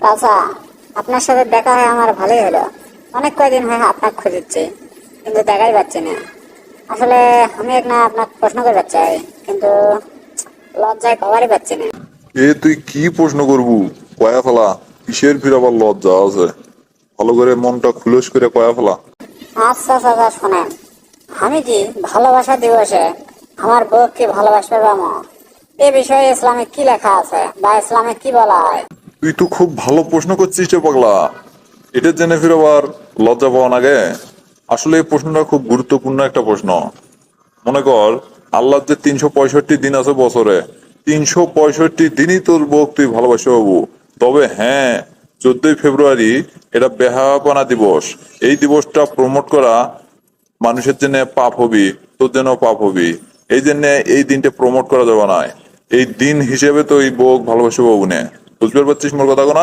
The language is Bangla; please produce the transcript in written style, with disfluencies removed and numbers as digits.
চাচা, আপনার সাথে দেখা হয় আমার ভালোই হলো। অনেক কয়দিন হয় আপনাকে খুঁজেছি, কিন্তু দেখাই পাচ্ছি না। আসলে আমি এক না আপনাকে প্রশ্ন করতে চাই, কিন্তু লজ্জায় কভারই পাচ্ছি না। তুই কি প্রশ্ন করবু? কয়া ফেলা। কিসের ফির আবার লজ্জা আছে? ভালো করে মনটা খুলস করে কয়া ফেলা। আচ্ছা চাচা শোনেন, আমি কি ভালোবাসা দিবসে আমার বউ কি ভালোবাসবে পাবো, এ বিষয়ে ইসলামে কি লেখা আছে বা ইসলামে কি বলা হয়? তুই তো খুব ভালো প্রশ্ন করছিস রে পাগলা। এটা জেনে ফির আবার লজ্জা পাওয়া নাগে? আসলে এই প্রশ্নটা খুব গুরুত্বপূর্ণ একটা প্রশ্ন। মনে কর, আল্লাহর যে 365 দিন আছে বছরে, 365 দিনই তোর বউ তুই ভালোবাসে বাবু। তবে হ্যাঁ, 14ই ফেব্রুয়ারি এটা বেহায়াপনা দিবস। এই দিবসটা প্রমোট করা মানুষের জন্য পাপ হবি, তোর জন্য পাপ হবি। এই জন্য এই দিনটা প্রমোট করা যাবে না। এই দিন হিসেবে তো এই বউ ভালোবাসে বাবু নে। বুঝতে পারছিস মোর কথা না?